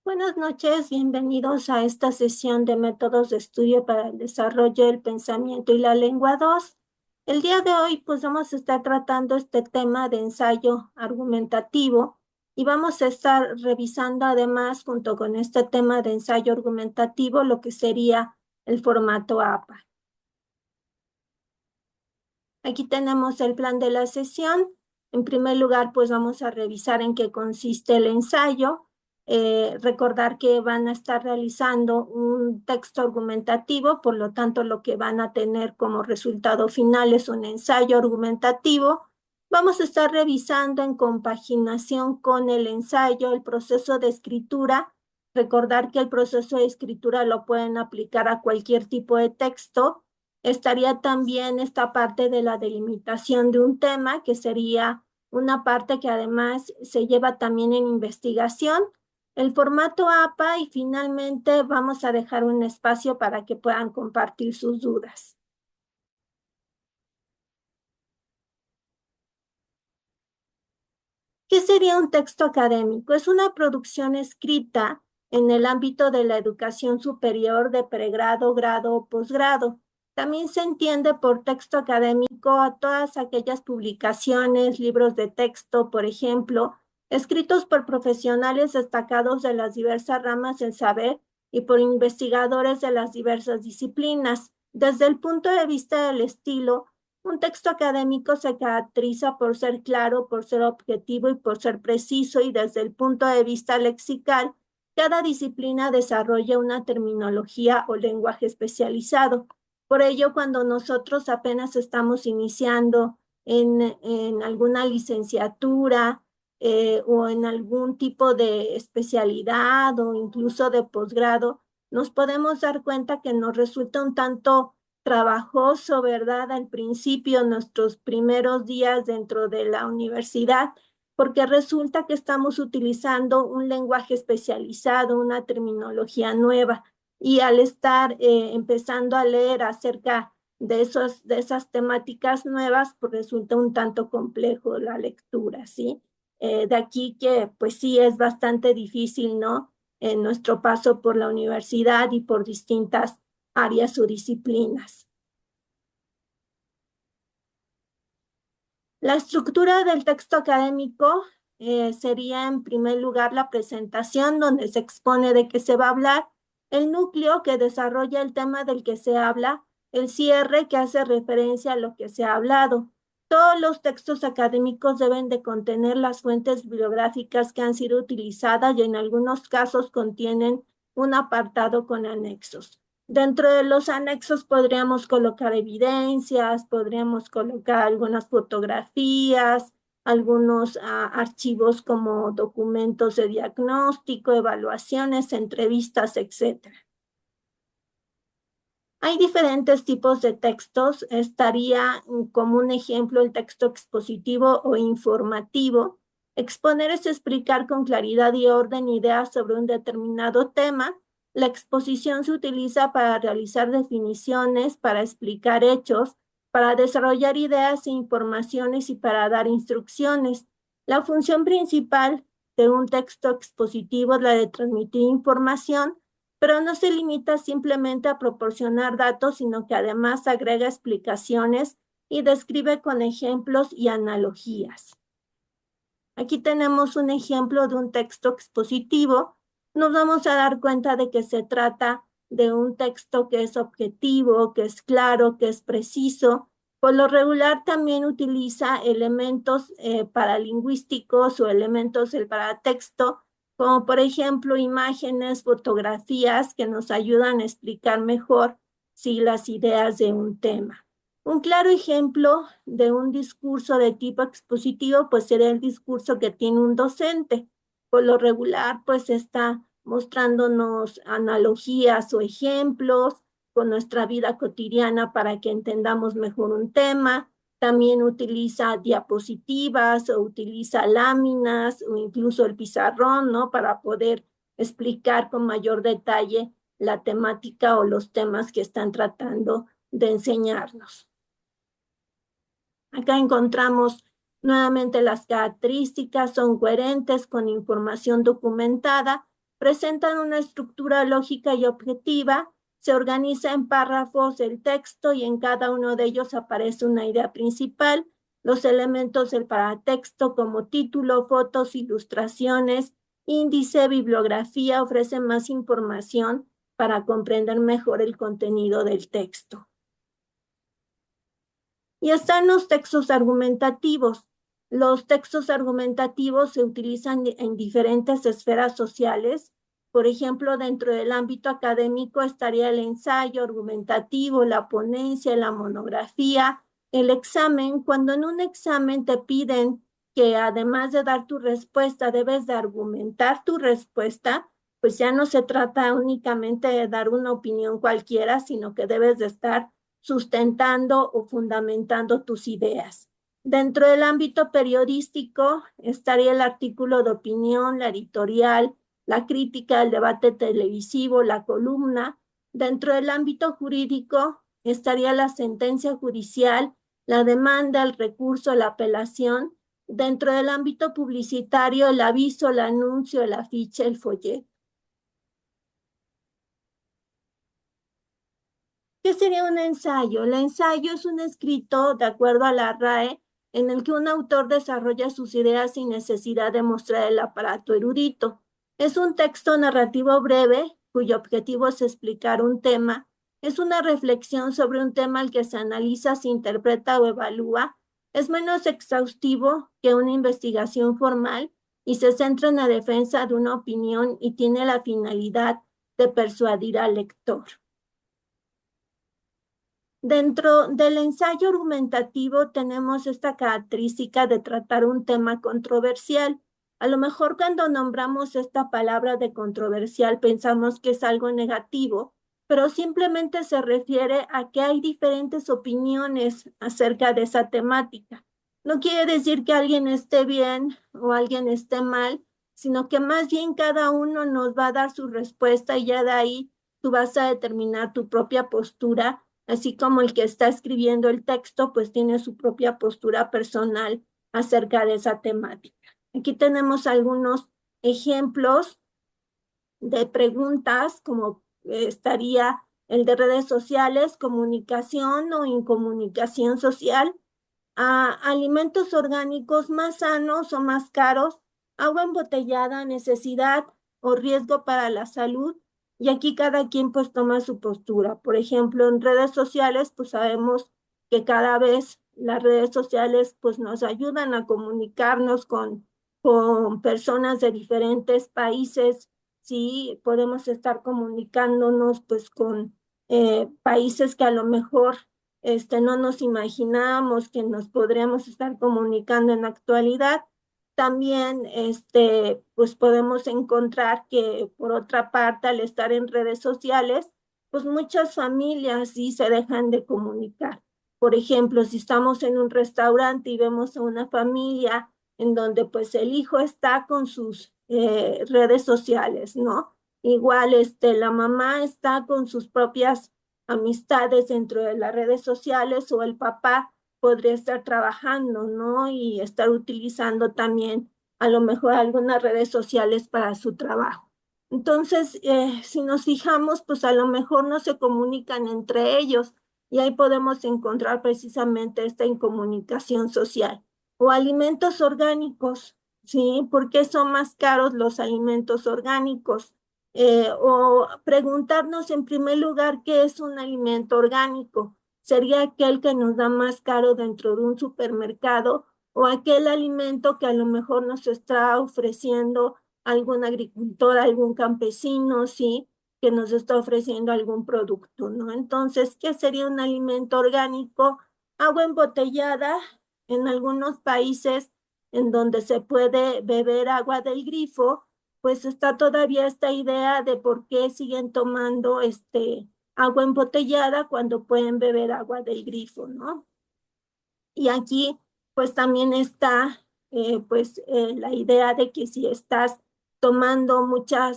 Buenas noches, bienvenidos a esta sesión de métodos de estudio para el desarrollo del pensamiento y la lengua 2. El día de hoy pues vamos a estar tratando este tema de ensayo argumentativo y vamos a estar revisando además junto con este tema de ensayo argumentativo lo que sería el formato APA. Aquí tenemos el plan de la sesión. En primer lugar, pues vamos a revisar en qué consiste el ensayo. Recordar que van a estar realizando un texto argumentativo, por lo tanto, lo que van a tener como resultado final es un ensayo argumentativo. Vamos a estar revisando en compaginación con el ensayo el proceso de escritura. Recordar que el proceso de escritura lo pueden aplicar a cualquier tipo de texto. Estaría también esta parte de la delimitación de un tema, que sería una parte que además se lleva también en investigación, el formato APA y finalmente vamos a dejar un espacio para que puedan compartir sus dudas. ¿Qué sería un texto académico? Es una producción escrita en el ámbito de la educación superior de pregrado, grado o posgrado. También se entiende por texto académico a todas aquellas publicaciones, libros de texto, por ejemplo, escritos por profesionales destacados de las diversas ramas del saber y por investigadores de las diversas disciplinas. Desde el punto de vista del estilo, un texto académico se caracteriza por ser claro, por ser objetivo y por ser preciso, y desde el punto de vista lexical, cada disciplina desarrolla una terminología o lenguaje especializado. Por ello, cuando nosotros apenas estamos iniciando en alguna licenciatura o en algún tipo de especialidad o incluso de posgrado, nos podemos dar cuenta que nos resulta un tanto trabajoso, ¿verdad? Al principio, nuestros primeros días dentro de la universidad, porque resulta que estamos utilizando un lenguaje especializado, una terminología nueva, y al estar empezando a leer acerca de esas temáticas nuevas, pues resulta un tanto complejo la lectura, ¿sí? De aquí que, pues sí, es bastante difícil, ¿no? En nuestro paso por la universidad y por distintas áreas o disciplinas. La estructura del texto académico sería en primer lugar la presentación donde se expone de qué se va a hablar, el núcleo que desarrolla el tema del que se habla, el cierre que hace referencia a lo que se ha hablado. Todos los textos académicos deben de contener las fuentes bibliográficas que han sido utilizadas y en algunos casos contienen un apartado con anexos. Dentro de los anexos podríamos colocar evidencias, podríamos colocar algunas fotografías, algunos archivos como documentos de diagnóstico, evaluaciones, entrevistas, etc. Hay diferentes tipos de textos. Estaría como un ejemplo el texto expositivo o informativo. Exponer es explicar con claridad y orden ideas sobre un determinado tema. La exposición se utiliza para realizar definiciones, para explicar hechos, para desarrollar ideas e informaciones y para dar instrucciones. La función principal de un texto expositivo es la de transmitir información, pero no se limita simplemente a proporcionar datos, sino que además agrega explicaciones y describe con ejemplos y analogías. Aquí tenemos un ejemplo de un texto expositivo. Nos vamos a dar cuenta de que se trata de un texto que es objetivo, que es claro, que es preciso. Por lo regular también utiliza elementos paralingüísticos o elementos del paratexto, como por ejemplo imágenes, fotografías que nos ayudan a explicar mejor sí, las ideas de un tema. Un claro ejemplo de un discurso de tipo expositivo, pues sería el discurso que tiene un docente. Por lo regular, pues está mostrándonos analogías o ejemplos con nuestra vida cotidiana para que entendamos mejor un tema. También utiliza diapositivas o utiliza láminas o incluso el pizarrón, ¿no? Para poder explicar con mayor detalle la temática o los temas que están tratando de enseñarnos. Acá encontramos nuevamente las características, son coherentes con información documentada, Presentan una estructura lógica y objetiva, se organiza en párrafos el texto y en cada uno de ellos aparece una idea principal. Los elementos del paratexto como título, fotos, ilustraciones, índice, bibliografía ofrecen más información para comprender mejor el contenido del texto. Y están los textos argumentativos. Los textos argumentativos se utilizan en diferentes esferas sociales. Por ejemplo, dentro del ámbito académico estaría el ensayo argumentativo, la ponencia, la monografía, el examen. Cuando en un examen te piden que además de dar tu respuesta, debes de argumentar tu respuesta, pues ya no se trata únicamente de dar una opinión cualquiera, sino que debes de estar sustentando o fundamentando tus ideas. Dentro del ámbito periodístico estaría el artículo de opinión, la editorial, la crítica, el debate televisivo, la columna. Dentro del ámbito jurídico estaría la sentencia judicial, la demanda, el recurso, la apelación. Dentro del ámbito publicitario, el aviso, el anuncio, el afiche, el folleto. ¿Qué sería un ensayo? El ensayo es un escrito, de acuerdo a la RAE, en el que un autor desarrolla sus ideas sin necesidad de mostrar el aparato erudito. Es un texto narrativo breve, cuyo objetivo es explicar un tema. Es una reflexión sobre un tema al que se analiza, se interpreta o evalúa. Es menos exhaustivo que una investigación formal y se centra en la defensa de una opinión y tiene la finalidad de persuadir al lector. Dentro del ensayo argumentativo tenemos esta característica de tratar un tema controversial. A lo mejor cuando nombramos esta palabra de controversial pensamos que es algo negativo, pero simplemente se refiere a que hay diferentes opiniones acerca de esa temática. No quiere decir que alguien esté bien o alguien esté mal, sino que más bien cada uno nos va a dar su respuesta y ya de ahí tú vas a determinar tu propia postura, así como el que está escribiendo el texto, pues tiene su propia postura personal acerca de esa temática. Aquí tenemos algunos ejemplos de preguntas, como estaría el de redes sociales, comunicación o incomunicación social, alimentos orgánicos más sanos o más caros, agua embotellada, necesidad o riesgo para la salud. Y aquí cada quien pues toma su postura. Por ejemplo, en redes sociales pues sabemos que cada vez las redes sociales pues nos ayudan a comunicarnos con personas de diferentes países. Sí, podemos estar comunicándonos pues con países que a lo mejor no nos imaginábamos que nos podríamos estar comunicando en la actualidad. También, pues podemos encontrar que, por otra parte, al estar en redes sociales, pues muchas familias sí se dejan de comunicar. Por ejemplo, si estamos en un restaurante y vemos a una familia en donde pues el hijo está con sus redes sociales, ¿no? Igual, la mamá está con sus propias amistades dentro de las redes sociales o el papá podría estar trabajando, ¿no? Y estar utilizando también a lo mejor algunas redes sociales para su trabajo. Entonces, si nos fijamos, pues a lo mejor no se comunican entre ellos y ahí podemos encontrar precisamente esta incomunicación social. O alimentos orgánicos, ¿sí? ¿Por qué son más caros los alimentos orgánicos? O preguntarnos en primer lugar qué es un alimento orgánico. ¿Sería aquel que nos da más caro dentro de un supermercado o aquel alimento que a lo mejor nos está ofreciendo algún agricultor, algún campesino, sí, que nos está ofreciendo algún producto, ¿no? Entonces, ¿qué sería un alimento orgánico? Agua embotellada en algunos países en donde se puede beber agua del grifo, pues está todavía esta idea de por qué siguen tomando agua embotellada cuando pueden beber agua del grifo, ¿no? Y aquí pues también está la idea de que si estás tomando mucha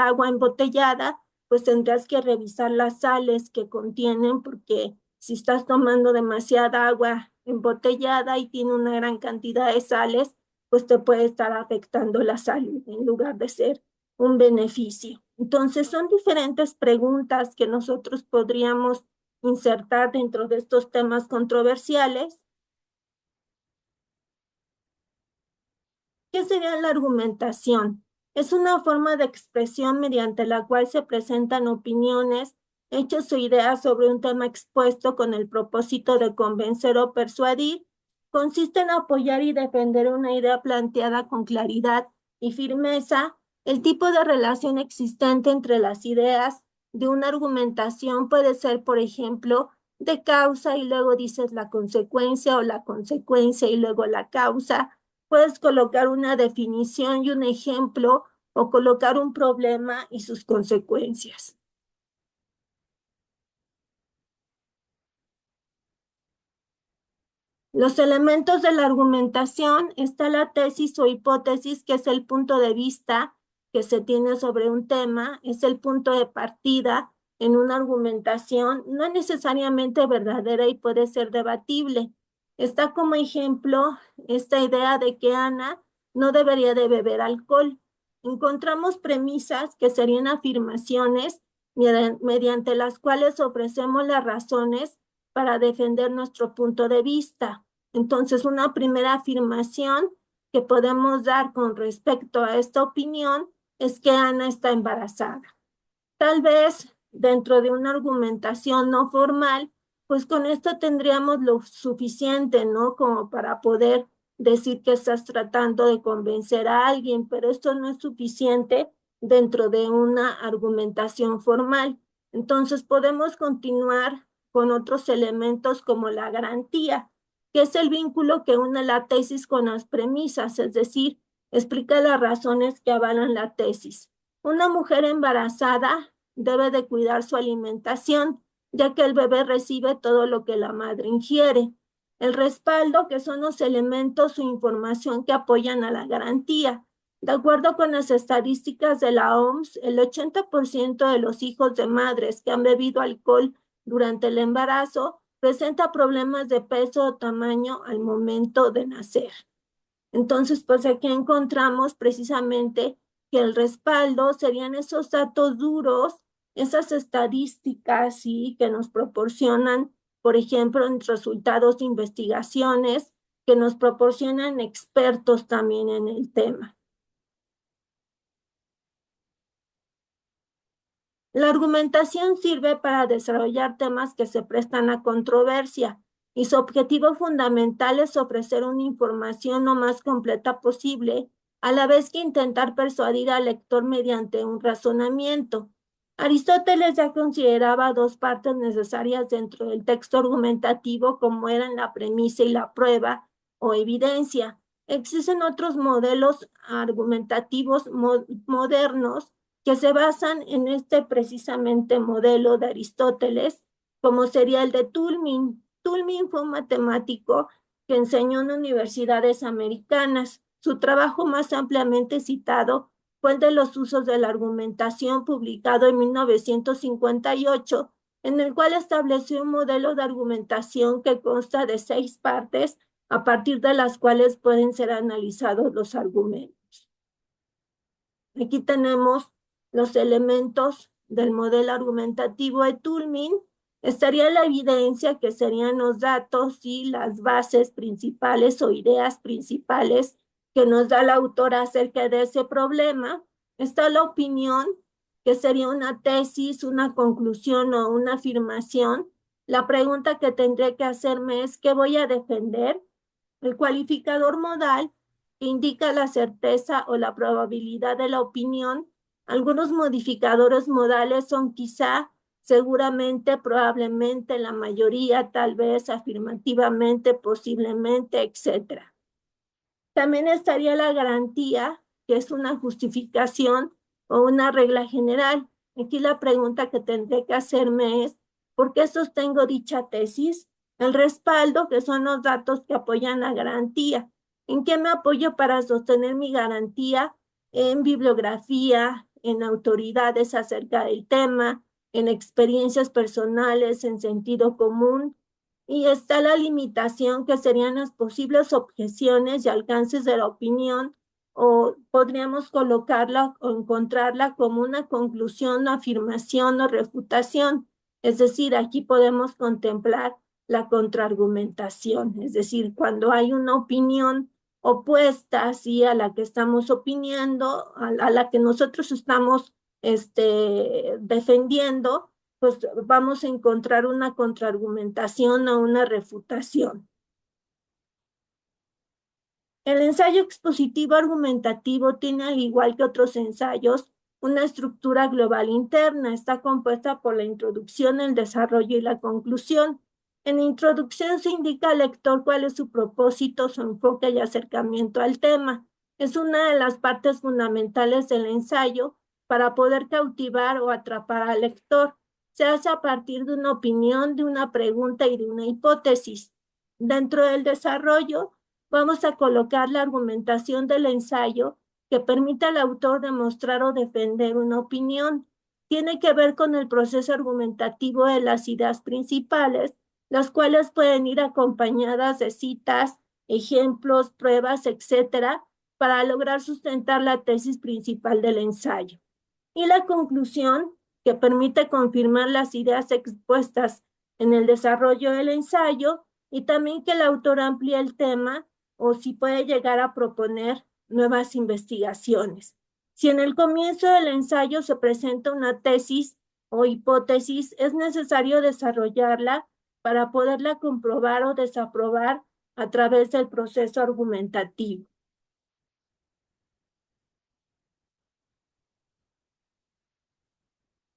agua embotellada, pues tendrás que revisar las sales que contienen, porque si estás tomando demasiada agua embotellada y tiene una gran cantidad de sales, pues te puede estar afectando la salud en lugar de ser un beneficio. Entonces, son diferentes preguntas que nosotros podríamos insertar dentro de estos temas controversiales. ¿Qué sería la argumentación? Es una forma de expresión mediante la cual se presentan opiniones, hechos o ideas sobre un tema expuesto con el propósito de convencer o persuadir. Consiste en apoyar y defender una idea planteada con claridad y firmeza. El tipo de relación existente entre las ideas de una argumentación puede ser, por ejemplo, de causa y luego dices la consecuencia o la consecuencia y luego la causa. Puedes colocar una definición y un ejemplo o colocar un problema y sus consecuencias. Los elementos de la argumentación: está la tesis o hipótesis, que es el punto de vista que se tiene sobre un tema, es el punto de partida en una argumentación, no necesariamente verdadera y puede ser debatible. Está como ejemplo esta idea de que Ana no debería de beber alcohol. Encontramos premisas que serían afirmaciones mediante las cuales ofrecemos las razones para defender nuestro punto de vista. Entonces, una primera afirmación que podemos dar con respecto a esta opinión es que Ana está embarazada. Tal vez dentro de una argumentación no formal, pues con esto tendríamos lo suficiente, ¿no? Como para poder decir que estás tratando de convencer a alguien, pero esto no es suficiente dentro de una argumentación formal. Entonces podemos continuar con otros elementos como la garantía, que es el vínculo que une la tesis con las premisas, es decir, explica las razones que avalan la tesis. Una mujer embarazada debe de cuidar su alimentación, ya que el bebé recibe todo lo que la madre ingiere. El respaldo, que son los elementos o información que apoyan a la garantía. De acuerdo con las estadísticas de la OMS, el 80% de los hijos de madres que han bebido alcohol durante el embarazo presenta problemas de peso o tamaño al momento de nacer. Entonces, pues aquí encontramos precisamente que el respaldo serían esos datos duros, esas estadísticas, ¿sí?, que nos proporcionan, por ejemplo, en resultados de investigaciones, que nos proporcionan expertos también en el tema. La argumentación sirve para desarrollar temas que se prestan a controversia, y su objetivo fundamental es ofrecer una información lo más completa posible, a la vez que intentar persuadir al lector mediante un razonamiento. Aristóteles ya consideraba dos partes necesarias dentro del texto argumentativo, como eran la premisa y la prueba o evidencia. Existen otros modelos argumentativos modernos que se basan en este precisamente modelo de Aristóteles, como sería el de Toulmin. Toulmin fue un matemático que enseñó en universidades americanas. Su trabajo más ampliamente citado fue el de los usos de la argumentación, publicado en 1958, en el cual estableció un modelo de argumentación que consta de 6 partes, a partir de las cuales pueden ser analizados los argumentos. Aquí tenemos los elementos del modelo argumentativo de Toulmin. Estaría la evidencia, que serían los datos y las bases principales o ideas principales que nos da el autor acerca de ese problema. Está la opinión, que sería una tesis, una conclusión o una afirmación. La pregunta que tendré que hacerme es: ¿qué voy a defender? El cualificador modal, que indica la certeza o la probabilidad de la opinión. Algunos modificadores modales son quizá, seguramente, probablemente, la mayoría, tal vez, afirmativamente, posiblemente, etc. También estaría la garantía, que es una justificación o una regla general. Aquí la pregunta que tendré que hacerme es: ¿por qué sostengo dicha tesis? El respaldo, que son los datos que apoyan la garantía. ¿En qué me apoyo para sostener mi garantía? En bibliografía, en autoridades acerca del tema, en experiencias personales, en sentido común. Y está la limitación, que serían las posibles objeciones y alcances de la opinión, o podríamos colocarla o encontrarla como una conclusión, afirmación o refutación. Es decir, aquí podemos contemplar la contraargumentación, es decir, cuando hay una opinión opuesta así a la que estamos opinando, a la que nosotros estamos defendiendo, pues vamos a encontrar una contraargumentación o una refutación. El ensayo expositivo argumentativo tiene, al igual que otros ensayos, una estructura global interna. Está compuesta por la introducción, el desarrollo y la conclusión. En la introducción se indica al lector cuál es su propósito, su enfoque y acercamiento al tema. Es una de las partes fundamentales del ensayo para poder cautivar o atrapar al lector. Se hace a partir de una opinión, de una pregunta y de una hipótesis. Dentro del desarrollo, vamos a colocar la argumentación del ensayo que permite al autor demostrar o defender una opinión. Tiene que ver con el proceso argumentativo de las ideas principales, las cuales pueden ir acompañadas de citas, ejemplos, pruebas, etcétera, para lograr sustentar la tesis principal del ensayo. Y la conclusión, que permite confirmar las ideas expuestas en el desarrollo del ensayo y también que el autor amplíe el tema o si puede llegar a proponer nuevas investigaciones. Si en el comienzo del ensayo se presenta una tesis o hipótesis, es necesario desarrollarla para poderla comprobar o desaprobar a través del proceso argumentativo.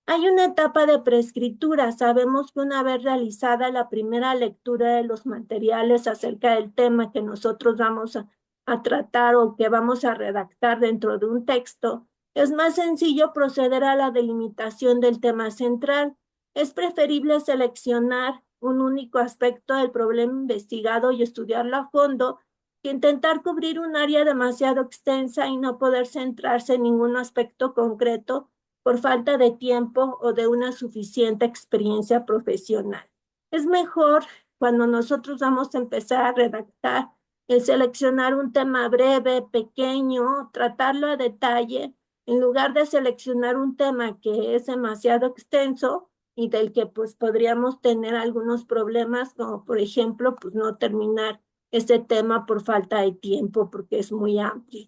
Hay una etapa de preescritura. Sabemos que una vez realizada la primera lectura de los materiales acerca del tema que nosotros vamos a tratar o que vamos a redactar dentro de un texto, es más sencillo proceder a la delimitación del tema central. Es preferible seleccionar un único aspecto del problema investigado y estudiarlo a fondo que intentar cubrir un área demasiado extensa y no poder centrarse en ningún aspecto concreto por falta de tiempo o de una suficiente experiencia profesional. Es mejor cuando nosotros vamos a empezar a redactar el seleccionar un tema breve, pequeño, tratarlo a detalle, en lugar de seleccionar un tema que es demasiado extenso y del que pues podríamos tener algunos problemas, como por ejemplo, pues no terminar ese tema por falta de tiempo porque es muy amplio.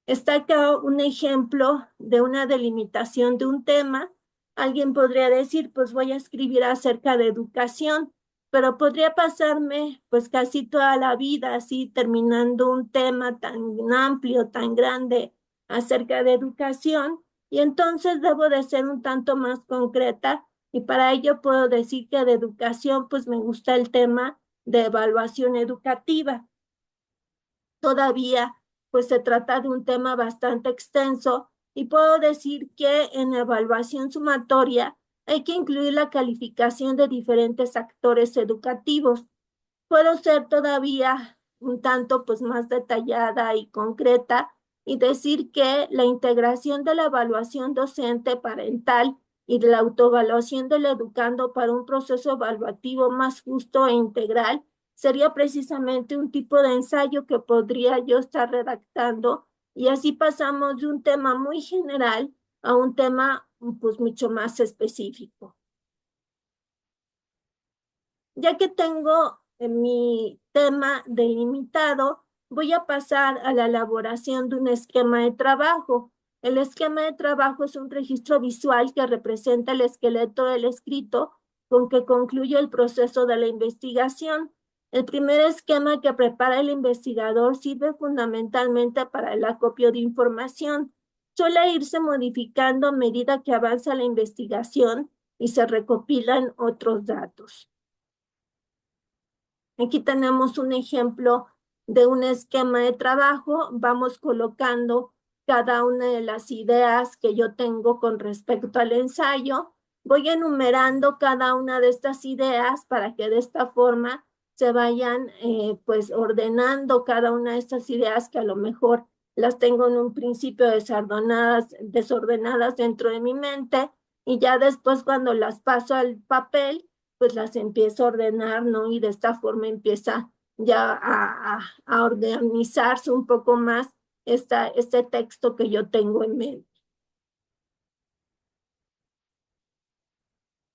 Está acá un ejemplo de una delimitación de un tema. Alguien podría decir, pues voy a escribir acerca de educación, pero podría pasarme pues casi toda la vida así terminando un tema tan amplio, tan grande acerca de educación, y entonces debo de ser un tanto más concreta y para ello puedo decir que de educación pues me gusta el tema de evaluación educativa. Todavía pues se trata de un tema bastante extenso y puedo decir que en evaluación sumatoria hay que incluir la calificación de diferentes actores educativos. Puedo ser todavía un tanto pues más detallada y concreta y decir que la integración de la evaluación docente parental y de la autoevaluación del educando para un proceso evaluativo más justo e integral sería precisamente un tipo de ensayo que podría yo estar redactando y así pasamos de un tema muy general a un tema pues mucho más específico. Ya que tengo mi tema delimitado, voy a pasar a la elaboración de un esquema de trabajo. El esquema de trabajo es un registro visual que representa el esqueleto del escrito con que concluye el proceso de la investigación. El primer esquema que prepara el investigador sirve fundamentalmente para el acopio de información. Suele irse modificando a medida que avanza la investigación y se recopilan otros datos. Aquí tenemos un ejemplo de un esquema de trabajo. Vamos colocando cada una de las ideas que yo tengo con respecto al ensayo. Voy enumerando cada una de estas ideas para que de esta forma se vayan pues ordenando cada una de estas ideas que a lo mejor las tengo en un principio desordenadas dentro de mi mente y ya después cuando las paso al papel pues las empiezo a ordenar, ¿no? Y de esta forma empieza ya a organizarse un poco más este texto que yo tengo en mente.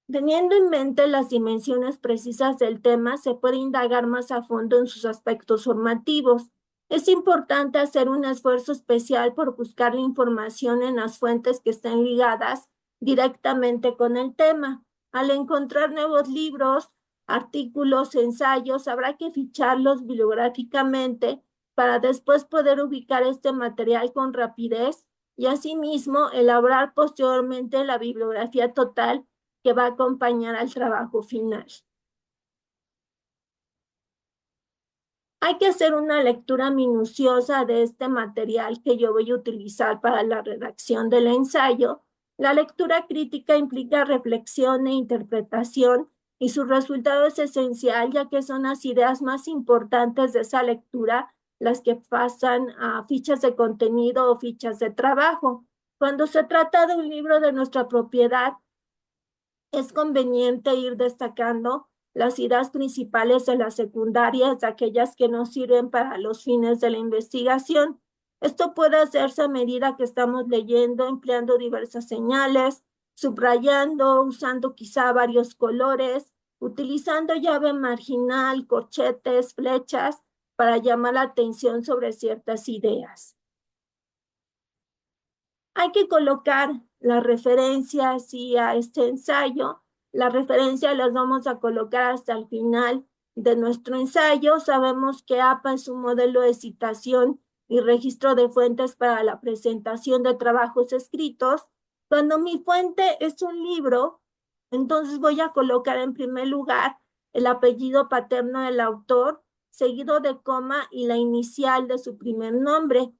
Teniendo en mente las dimensiones precisas del tema, se puede indagar más a fondo en sus aspectos formativos. Es importante hacer un esfuerzo especial por buscar la información en las fuentes que estén ligadas directamente con el tema. Al encontrar nuevos libros, artículos, ensayos, habrá que ficharlos bibliográficamente para después poder ubicar este material con rapidez y asimismo elaborar posteriormente la bibliografía total que va a acompañar al trabajo final. Hay que hacer una lectura minuciosa de este material que yo voy a utilizar para la redacción del ensayo. La lectura crítica implica reflexión e interpretación y su resultado es esencial, ya que son las ideas más importantes de esa lectura las que pasan a fichas de contenido o fichas de trabajo. Cuando se trata de un libro de nuestra propiedad, es conveniente ir destacando las ideas principales de las secundarias, aquellas que nos sirven para los fines de la investigación. Esto puede hacerse a medida que estamos leyendo, empleando diversas señales, subrayando, usando quizá varios colores, utilizando llave marginal, corchetes, flechas, para llamar la atención sobre ciertas ideas. Hay que colocar las referencias y a este ensayo. Las referencias las vamos a colocar hasta el final de nuestro ensayo. Sabemos que APA es un modelo de citación y registro de fuentes para la presentación de trabajos escritos. Cuando mi fuente es un libro, entonces voy a colocar en primer lugar el apellido paterno del autor, seguido de coma y la inicial de su primer nombre.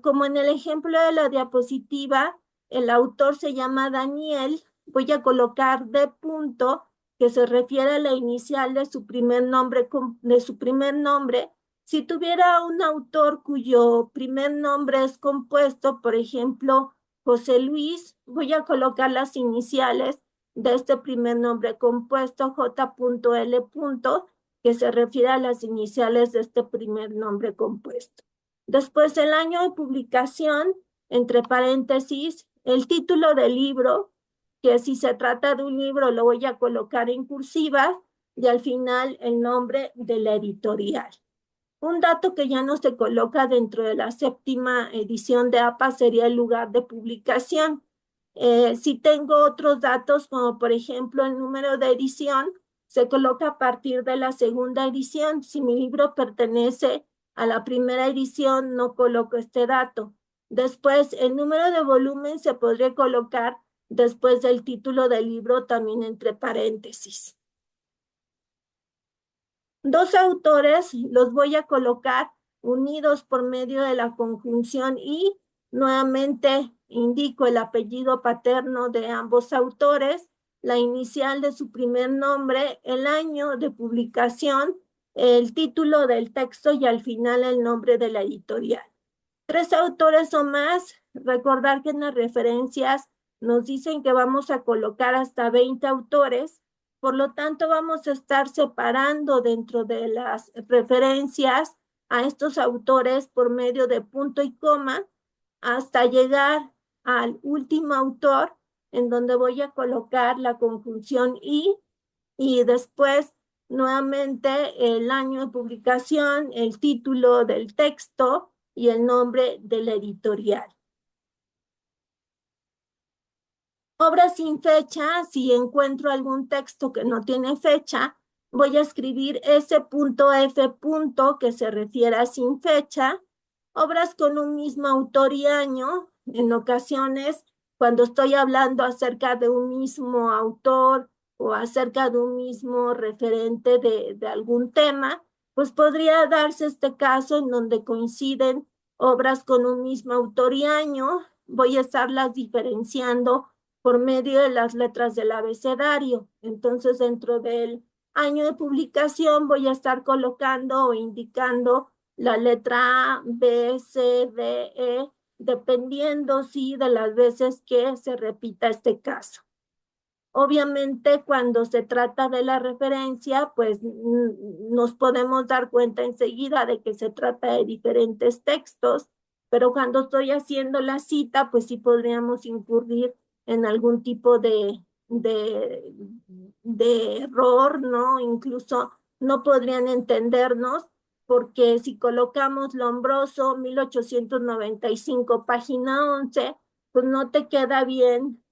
Como en el ejemplo de la diapositiva, el autor se llama Daniel, voy a colocar D punto, que se refiere a la inicial de su primer nombre, Si tuviera un autor cuyo primer nombre es compuesto, por ejemplo, José Luis, voy a colocar las iniciales de este primer nombre compuesto, J.L. que se refiere a las iniciales de este primer nombre compuesto. Después el año de publicación, entre paréntesis, el título del libro, que si se trata de un libro lo voy a colocar en cursiva, y al final el nombre de la editorial. Un dato que ya no se coloca dentro de la 7ª edición de APA sería el lugar de publicación. Si tengo otros datos, como por ejemplo el número de edición, se coloca a partir de la 2ª edición. Si mi libro pertenece a la primera edición, no coloco este dato. Después, el número de volumen se podría colocar después del título del libro, también entre paréntesis. Dos autores los voy a colocar unidos por medio de la conjunción y nuevamente indico el apellido paterno de ambos autores, la inicial de su primer nombre, el año de publicación, el título del texto y al final el nombre de la editorial. 3 autores o más, recordar que en las referencias nos dicen que vamos a colocar hasta 20 autores, por lo tanto vamos a estar separando dentro de las referencias a estos autores por medio de punto y coma hasta llegar al último autor, en donde voy a colocar la conjunción y después nuevamente el año de publicación, el título del texto y el nombre de la editorial. Obra sin fecha, si encuentro algún texto que no tiene fecha, voy a escribir S.F. que se refiere a sin fecha. Obras con un mismo autor y año, en ocasiones, cuando estoy hablando acerca de un mismo autor o acerca de un mismo referente de algún tema, pues podría darse este caso en donde coinciden obras con un mismo autor y año. Voy a estarlas diferenciando por medio de las letras del abecedario. Entonces, dentro del año de publicación voy a estar colocando o indicando la letra A, B, C, D, E, dependiendo, sí, de las veces que se repita este caso. Obviamente, cuando se trata de la referencia, pues nos podemos dar cuenta enseguida de que se trata de diferentes textos pero cuando estoy haciendo la cita, pues sí podríamos incurrir en algún tipo de error, ¿no? Incluso no podrían entendernos, porque si colocamos Lombroso, 1895, página 11, pues no te queda bien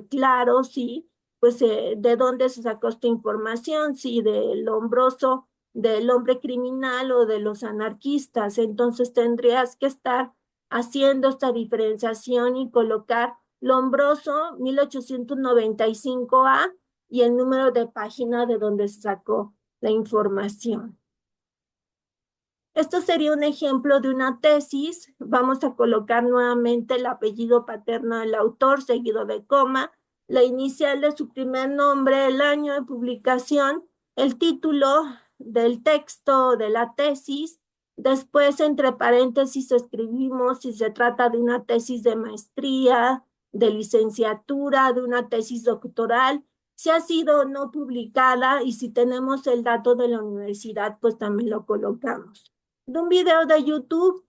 claro, sí, pues de dónde se sacó esta información, si del Lombroso, del hombre criminal o de los anarquistas. Entonces tendrías que estar haciendo esta diferenciación y colocar Lombroso 1895A y el número de página de donde se sacó la información. Esto sería un ejemplo de una tesis. Vamos a colocar nuevamente el apellido paterno del autor, seguido de coma, la inicial de su primer nombre, el año de publicación, el título del texto de la tesis. Después, entre paréntesis, escribimos si se trata de una tesis de maestría, de licenciatura, de una tesis doctoral, si ha sido no publicada, y si tenemos el dato de la universidad, pues también lo colocamos. De un video de YouTube,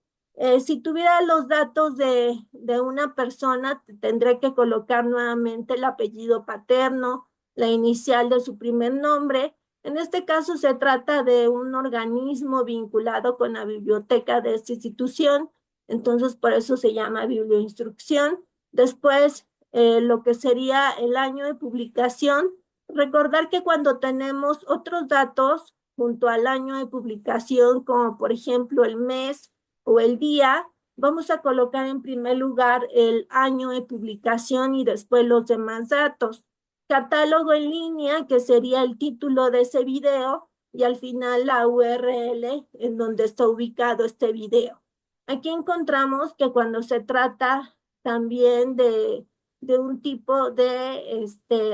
si tuviera los datos de una persona, tendré que colocar nuevamente el apellido paterno, la inicial de su primer nombre. En este caso se trata de un organismo vinculado con la biblioteca de esta institución, entonces por eso se llama biblioinstrucción. Después, lo que sería el año de publicación. Recordar que cuando tenemos otros datos junto al año de publicación, como por ejemplo el mes o el día, vamos a colocar en primer lugar el año de publicación y después los demás datos. Catálogo en línea, que sería el título de ese video, y al final la URL en donde está ubicado este video. Aquí encontramos que cuando se trata también de un tipo de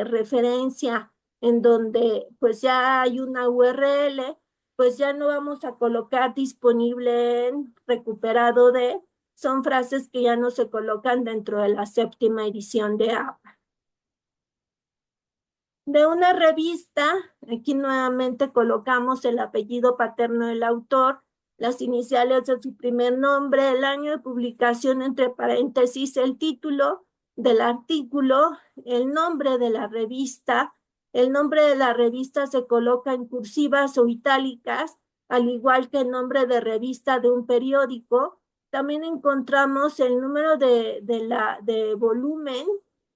referencia en donde pues ya hay una URL, pues ya no vamos a colocar disponible en, recuperado de, son frases que ya no se colocan dentro de la séptima edición de APA. De una revista, aquí nuevamente colocamos el apellido paterno del autor, las iniciales de su primer nombre, el año de publicación, entre paréntesis, el título del artículo, el nombre de la revista. El nombre de la revista se coloca en cursivas o itálicas, al igual que el nombre de revista de un periódico. También encontramos el número de volumen.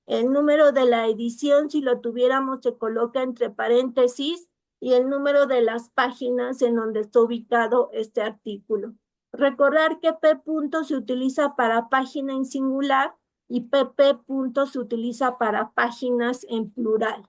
El número de la edición, si lo tuviéramos, se coloca entre paréntesis, y el número de las páginas en donde está ubicado este artículo. Recordar que P punto se utiliza para página en singular y PP punto se utiliza para páginas en plural.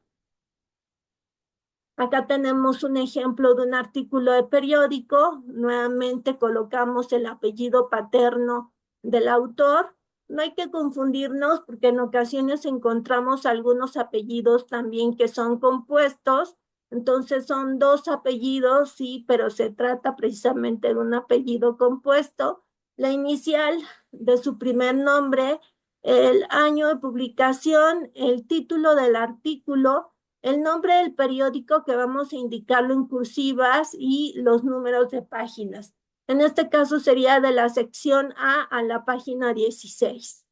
Acá tenemos un ejemplo de un artículo de periódico. Nuevamente colocamos el apellido paterno del autor. No hay que confundirnos, porque en ocasiones encontramos algunos apellidos también que son compuestos. Entonces son dos apellidos, sí, pero se trata precisamente de un apellido compuesto. La inicial de su primer nombre, el año de publicación, el título del artículo, el nombre del periódico, que vamos a indicarlo en cursivas, y los números de páginas. En este caso sería de la sección A la página 16.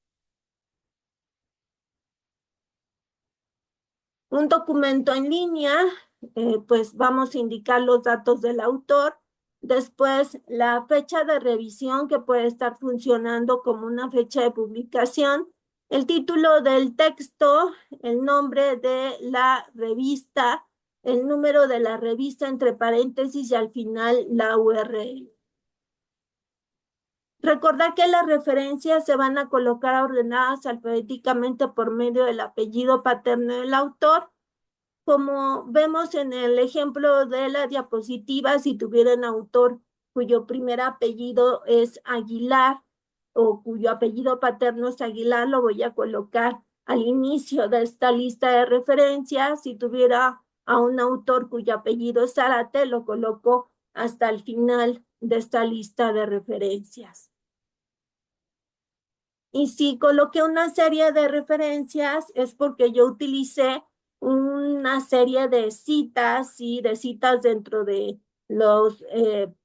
Un documento en línea, pues vamos a indicar los datos del autor. Después, la fecha de revisión, que puede estar funcionando como una fecha de publicación. El título del texto, el nombre de la revista, el número de la revista entre paréntesis y al final la URL. Recordar que las referencias se van a colocar ordenadas alfabéticamente por medio del apellido paterno del autor. Como vemos en el ejemplo de la diapositiva, si tuvieran autor cuyo primer apellido es Aguilar o cuyo apellido paterno es Aguilar, lo voy a colocar al inicio de esta lista de referencias. Si tuviera a un autor cuyo apellido es Zárate, lo coloco hasta el final de esta lista de referencias. Y si coloqué una serie de referencias, es porque yo utilicé una serie de citas, ¿sí? De citas dentro de los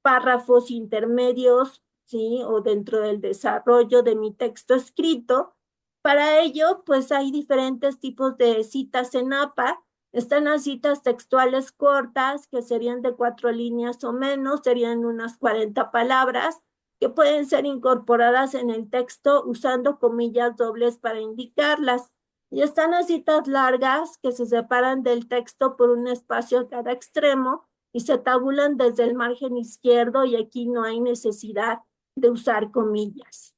párrafos intermedios, ¿sí? O dentro del desarrollo de mi texto escrito. Para ello, pues hay diferentes tipos de citas en APA. Están las citas textuales cortas, que serían de 4 líneas o menos, serían unas 40 palabras, que pueden ser incorporadas en el texto usando comillas dobles para indicarlas. Y están las citas largas, que se separan del texto por un espacio a cada extremo y se tabulan desde el margen izquierdo, y aquí no hay necesidad de usar comillas.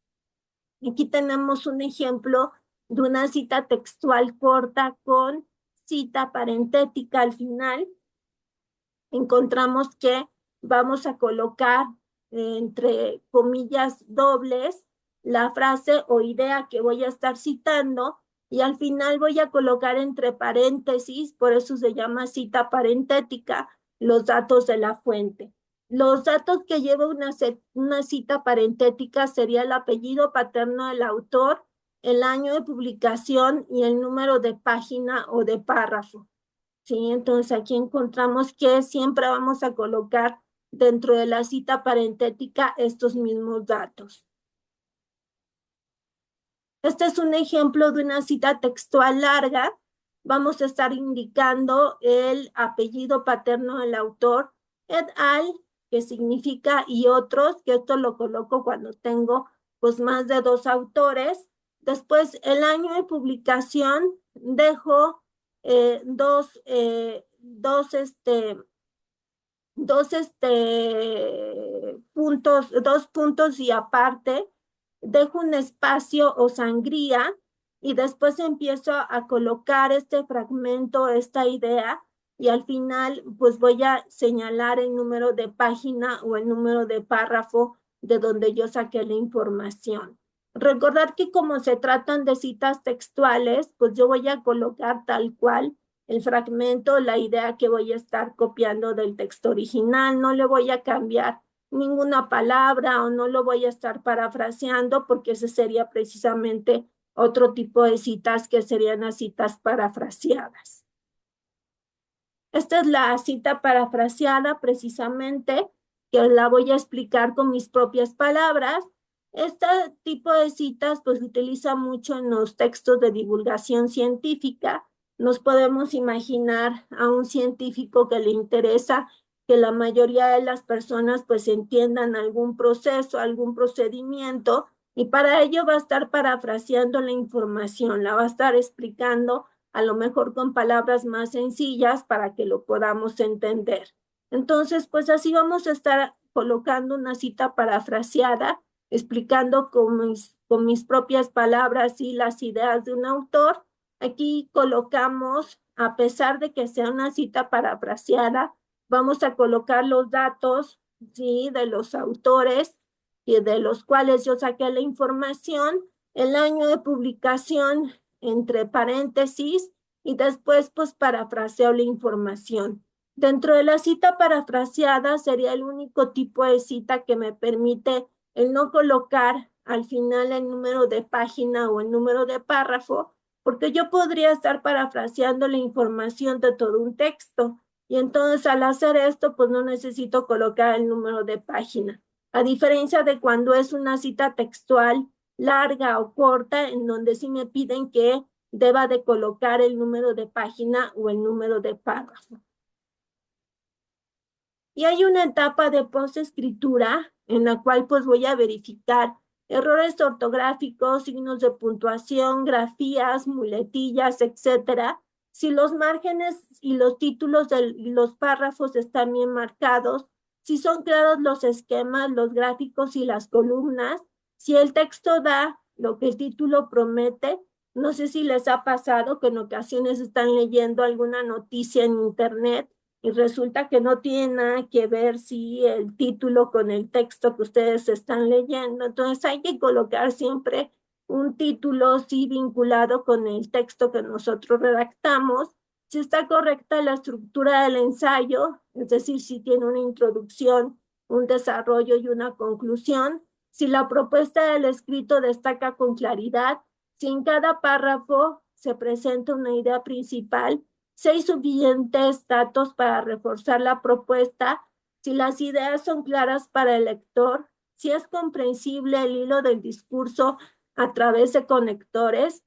Aquí tenemos un ejemplo de una cita textual corta con cita parentética al final. Encontramos que vamos a colocar entre comillas dobles la frase o idea que voy a estar citando, y al final voy a colocar entre paréntesis, por eso se llama cita parentética, los datos de la fuente. Los datos que lleva una cita parentética sería el apellido paterno del autor, el año de publicación y el número de página o de párrafo. Sí, entonces aquí encontramos que siempre vamos a colocar dentro de la cita parentética estos mismos datos. Este es un ejemplo de una cita textual larga. Vamos a estar indicando el apellido paterno del autor, et al, que significa y otros, que esto lo coloco cuando tengo pues más de 2 autores. Después, el año de publicación, dejo dos puntos, 2 puntos y aparte, dejo un espacio o sangría, y después empiezo a colocar este fragmento, esta idea, y al final pues voy a señalar el número de página o el número de párrafo de donde yo saqué la información. Recordar que como se tratan de citas textuales, pues yo voy a colocar tal cual el fragmento, la idea que voy a estar copiando del texto original. No le voy a cambiar ninguna palabra o no lo voy a estar parafraseando, porque ese sería precisamente otro tipo de citas, que serían las citas parafraseadas. Esta es la cita parafraseada precisamente, que la voy a explicar con mis propias palabras. Este tipo de citas pues se utiliza mucho en los textos de divulgación científica. Nos podemos imaginar a un científico que le interesa que la mayoría de las personas pues entiendan algún proceso, algún procedimiento, y para ello va a estar parafraseando la información, la va a estar explicando a lo mejor con palabras más sencillas para que lo podamos entender. Entonces, pues así vamos a estar colocando una cita parafraseada, explicando con mis propias palabras y las ideas de un autor. Aquí colocamos, a pesar de que sea una cita parafraseada, vamos a colocar los datos, ¿sí?, de los autores y de los cuales yo saqué la información, el año de publicación entre paréntesis, y después pues parafraseo la información. Dentro de la cita parafraseada sería el único tipo de cita que me permite el no colocar al final el número de página o el número de párrafo, porque yo podría estar parafraseando la información de todo un texto, y entonces al hacer esto pues no necesito colocar el número de página. A diferencia de cuando es una cita textual larga o corta, en donde sí me piden que deba de colocar el número de página o el número de párrafo. Y hay una etapa de posescritura en la cual pues voy a verificar errores ortográficos, signos de puntuación, grafías, muletillas, etcétera. Si los márgenes y los títulos de los párrafos están bien marcados, si son claros los esquemas, los gráficos y las columnas, si el texto da lo que el título promete. No sé si les ha pasado que en ocasiones están leyendo alguna noticia en internet y resulta que no tiene nada que ver si el título con el texto que ustedes están leyendo. Entonces hay que colocar siempre un título sí vinculado con el texto que nosotros redactamos. Si está correcta la estructura del ensayo, es decir, si tiene una introducción, un desarrollo y una conclusión, si la propuesta del escrito destaca con claridad, si en cada párrafo se presenta una idea principal, si hay suficientes datos para reforzar la propuesta, si las ideas son claras para el lector, Si es comprensible el hilo del discurso a través de conectores,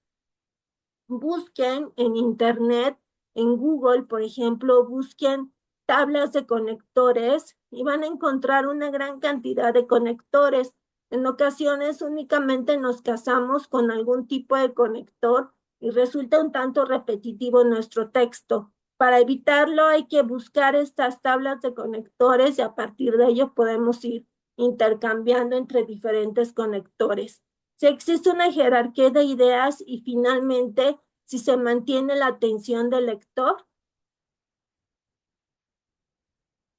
busquen en Internet, en Google, por ejemplo, busquen tablas de conectores y van a encontrar una gran cantidad de conectores. En ocasiones únicamente nos casamos con algún tipo de conector y resulta un tanto repetitivo nuestro texto. Para evitarlo hay que buscar estas tablas de conectores y a partir de ello podemos ir intercambiando entre diferentes conectores. Si existe una jerarquía de ideas y finalmente si se mantiene la atención del lector.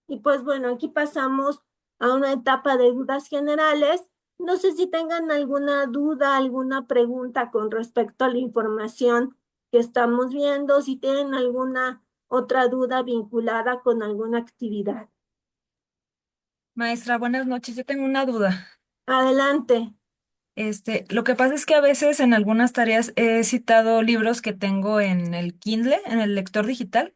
Y pues bueno, aquí pasamos a una etapa de dudas generales. No sé si tengan alguna duda, alguna pregunta con respecto a la información que estamos viendo, si tienen alguna otra duda vinculada con alguna actividad. Maestra, buenas noches. Yo tengo una duda. Adelante. Lo que pasa es que a veces en algunas tareas he citado libros que tengo en el Kindle, en el lector digital,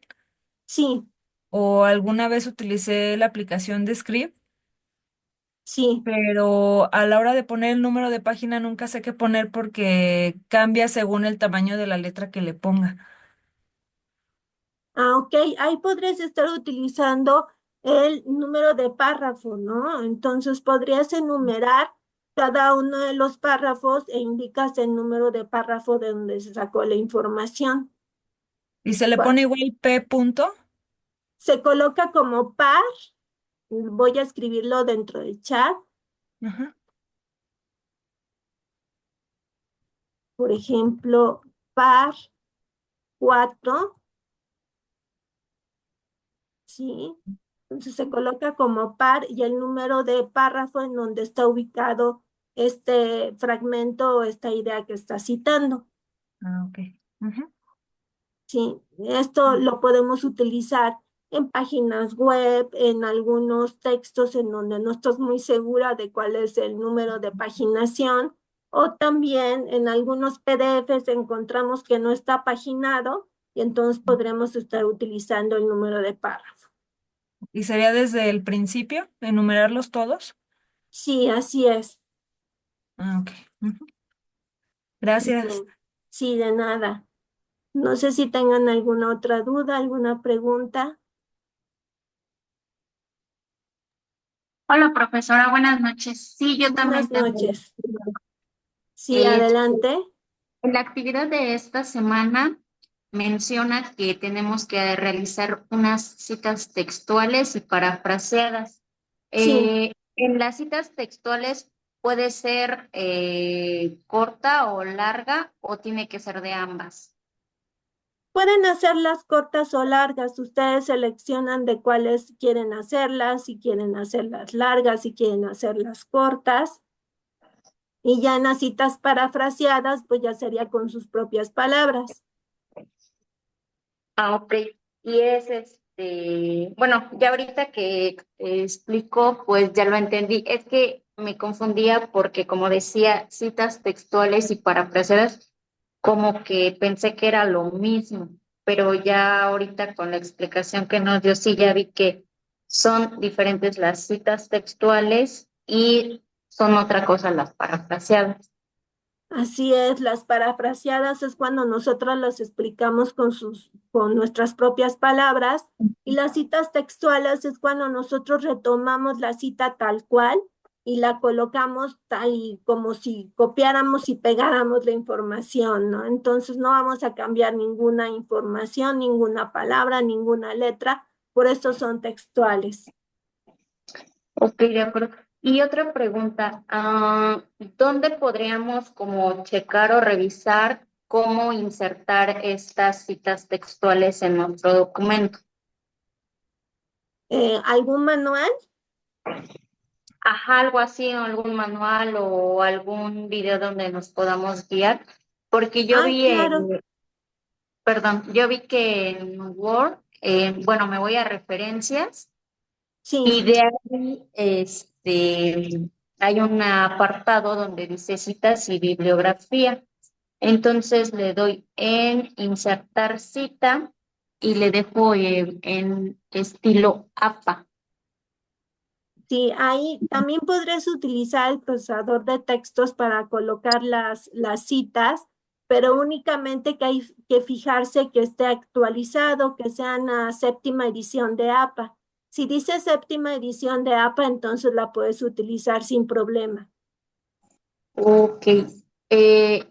Sí, o alguna vez utilicé la aplicación de Script, sí. pero a la hora de poner el número de página nunca sé qué poner porque cambia según el tamaño de la letra que le ponga. Ah, ok. Ahí podrías estar utilizando el número de párrafo, ¿no? Entonces podrías enumerar cada uno de los párrafos e indicas el número de párrafo de donde se sacó la información. Y se le Bueno, pone igual P punto. se coloca como par, voy a escribirlo dentro del chat, Ajá. por ejemplo, par 4, ¿sí? Entonces se coloca como par y el número de párrafo en donde está ubicado este fragmento o esta idea que está citando. Ah, ok. Ujú. Sí, esto lo podemos utilizar en páginas web, en algunos textos en donde no estás muy segura de cuál es el número de paginación, o también en algunos PDFs encontramos que no está paginado y entonces podremos estar utilizando el número de párrafo. ¿Y sería desde el principio, enumerarlos todos? Sí, así es. Ah, ok. Ujú. Gracias. Bien. Sí, de nada. No sé si tengan alguna otra duda, alguna pregunta. Hola, profesora, buenas noches. Sí, yo también Buenas tengo. noches. Sí, Este, adelante. en la actividad de esta semana menciona que tenemos que realizar unas citas textuales y parafraseadas. Sí. En las citas textuales puede ser corta o larga o tiene que ser de ambas. Pueden hacerlas cortas o largas. Ustedes seleccionan de cuáles quieren hacerlas, si quieren hacerlas largas, si quieren hacerlas cortas. Y ya en las citas parafraseadas, pues ya sería con sus propias palabras. Ah, ok. Y es bueno, ya ahorita que explico, pues ya lo entendí. Es que me confundía porque como decía citas textuales y parafraseadas, como que pensé que era lo mismo, pero ya ahorita con la explicación que nos dio, sí ya vi que son diferentes las citas textuales y son otra cosa las parafraseadas. Así es, las parafraseadas es cuando nosotros las explicamos con nuestras propias palabras y las citas textuales es cuando nosotros retomamos la cita tal cual y la colocamos tal y como si copiáramos y pegáramos la información, ¿no? Entonces no vamos a cambiar ninguna información, ninguna palabra, ninguna letra, por eso son textuales. Ok, de acuerdo. Y otra pregunta, ¿dónde podríamos como checar o revisar cómo insertar estas citas textuales en nuestro documento? ¿Algún manual? Ajá, algo así, o algún manual o algún video donde nos podamos guiar, porque Ah, claro, yo vi que en Word, bueno, me voy a referencias. sí. Y de ahí hay un apartado donde dice citas y bibliografía. Entonces le doy en insertar cita y le dejo en estilo APA. Sí, ahí también podrías utilizar el procesador de textos para colocar las citas, pero únicamente que hay que fijarse que esté actualizado, que sea en la séptima edición de APA. Si dice séptima edición de APA, entonces la puedes utilizar sin problema. Ok. Eh,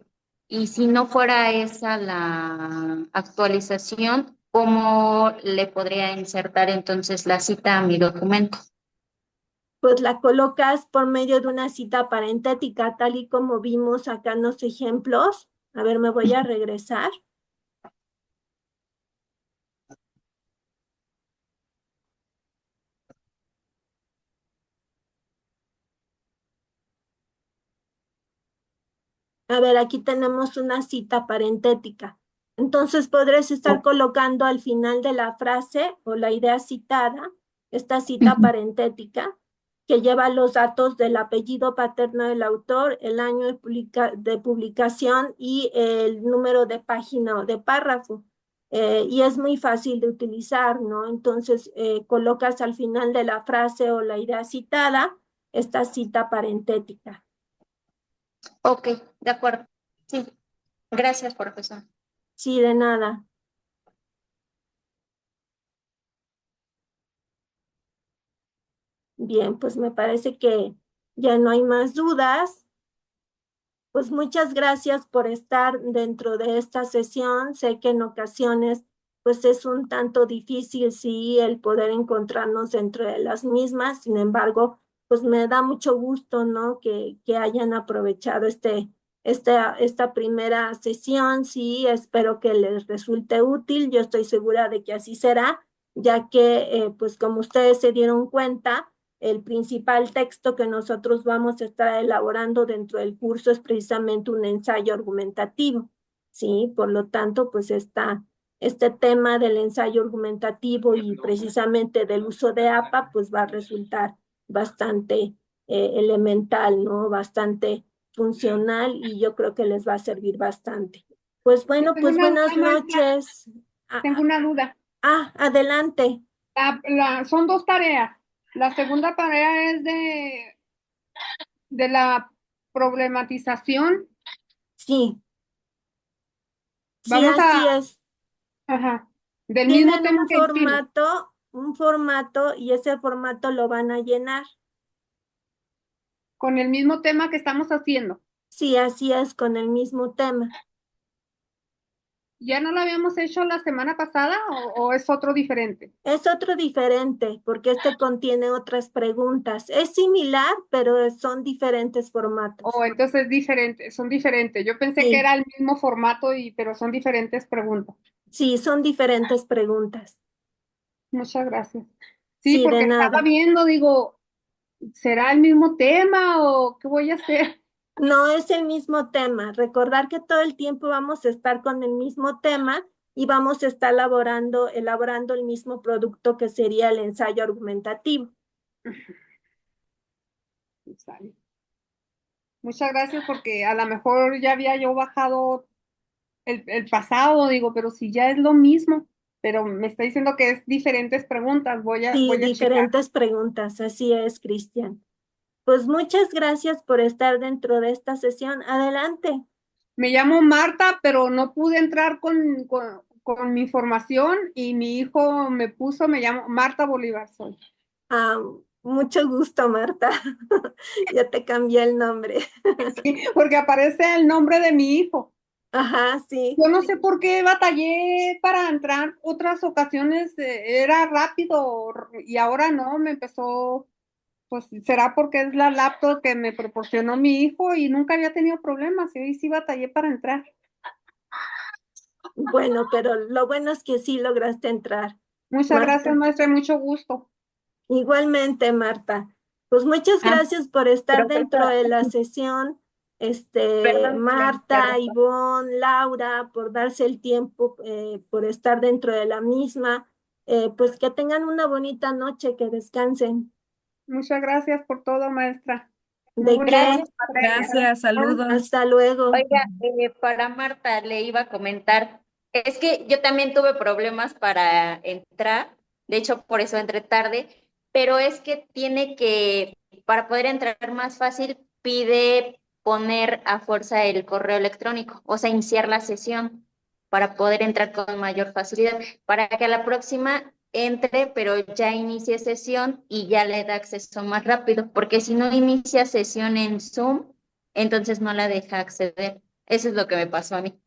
y si no fuera esa la actualización, ¿cómo le podría insertar entonces la cita a mi documento? Pues la colocas por medio de una cita parentética, tal y como vimos acá en los ejemplos. A ver, me voy a regresar. A ver, aquí tenemos una cita parentética. Entonces podrás estar colocando al final de la frase o la idea citada, esta cita Ujú. parentética, que lleva los datos del apellido paterno del autor, el año de publicación y el número de página o de párrafo. Y es muy fácil de utilizar, ¿no? Entonces colocas al final de la frase o la idea citada esta cita parentética. Ok, de acuerdo. Sí, gracias, profesor. Sí, de nada. Bien, pues me parece que ya no hay más dudas. Pues muchas gracias por estar dentro de esta sesión. Sé que en ocasiones pues es un tanto difícil, sí, el poder encontrarnos dentro de las mismas. Sin embargo, pues me da mucho gusto, ¿no? Que hayan aprovechado esta primera sesión. Sí, espero que les resulte útil. Yo estoy segura de que así será, ya que, pues como ustedes se dieron cuenta, el principal texto que nosotros vamos a estar elaborando dentro del curso es precisamente un ensayo argumentativo, ¿sí? Por lo tanto, pues este tema del ensayo argumentativo y precisamente del uso de APA, pues va a resultar bastante elemental, ¿no? Bastante funcional y yo creo que les va a servir bastante. Pues bueno, Tengo pues una buenas duda, maestra. noches. Tengo una duda. Adelante. Son dos tareas. La segunda tarea es de la problematización. Sí, sí, Vamos así a, es. ajá, del mismo Tienen tema que hicimos, un formato y ese formato lo van a llenar. con el mismo tema que estamos haciendo. Sí, así es, con el mismo tema. ¿Ya no lo habíamos hecho la semana pasada o es otro diferente? Es otro diferente porque este contiene otras preguntas. Es similar, pero son diferentes O formatos. entonces es diferente, son diferentes. Yo pensé que Sí, era el mismo formato, pero son diferentes preguntas. sí, son diferentes preguntas. Muchas gracias. Sí, Sí, de porque estaba nada. viendo, digo, ¿será el mismo tema o qué voy a hacer? No es el mismo tema. Recordar que todo el tiempo vamos a estar con el mismo tema y vamos a estar elaborando el mismo producto que sería el ensayo argumentativo. Sale. Muchas gracias porque a lo mejor ya había yo bajado el pasado, digo, pero si ya es lo mismo, pero me está diciendo que es diferentes preguntas, Sí, voy a checar. diferentes preguntas, así es, Cristian. Pues muchas gracias por estar dentro de esta sesión. Adelante. Me llamo Marta, pero no pude entrar con mi información y mi hijo me llamo Marta Bolívar soy. Ah, mucho gusto, Marta. Ya te cambié el nombre. Sí, porque aparece el nombre de mi hijo. Ajá, sí. Yo no sé por qué batallé para entrar otras ocasiones, era rápido y ahora no, me empezó, pues será porque es la laptop que me proporcionó mi hijo y nunca había tenido problemas y hoy sí batallé para entrar. Bueno, pero lo bueno es que sí lograste entrar, Muchas gracias, Marta. maestra, mucho gusto. Igualmente, Marta. Pues muchas Ah, gracias por estar dentro profesora, de la sesión. perdón que la Marta, interrumpa. Ivonne, Laura, por darse el tiempo, por estar dentro de la misma. Pues que tengan una bonita noche, que descansen. Muchas gracias por todo, maestra. Muy ¿De bonita qué? Gracias, tarde. Gracias, saludos. Hasta luego. oiga, para Marta le iba a comentar, es que yo también tuve problemas para entrar, de hecho por eso entré tarde, pero es que tiene que, para poder entrar más fácil, pide poner a fuerza el correo electrónico, o sea, iniciar la sesión para poder entrar con mayor facilidad, para que a la próxima entre, pero ya inicie sesión y ya le da acceso más rápido, porque si no inicia sesión en Zoom, entonces no la deja acceder. Eso es lo que me pasó a mí.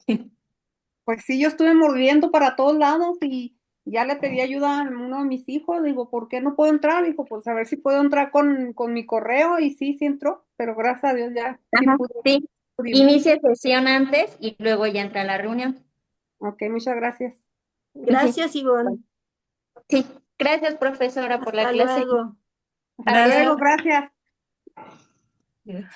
Pues sí, yo estuve moviendo para todos lados y ya le pedí ayuda a uno de mis hijos. Digo, ¿por qué no puedo entrar? Dijo, pues a ver si puedo entrar con mi correo. Y sí, sí entró, pero gracias a Dios ya sí Ajá, sí, pudimos. inicia sesión antes y luego ya entra a la reunión. Ok, muchas gracias. Sí, Gracias, Ivonne. sí. Gracias, profesora, por la Hasta clase. luego. Hasta Adiós. luego, gracias. Gracias.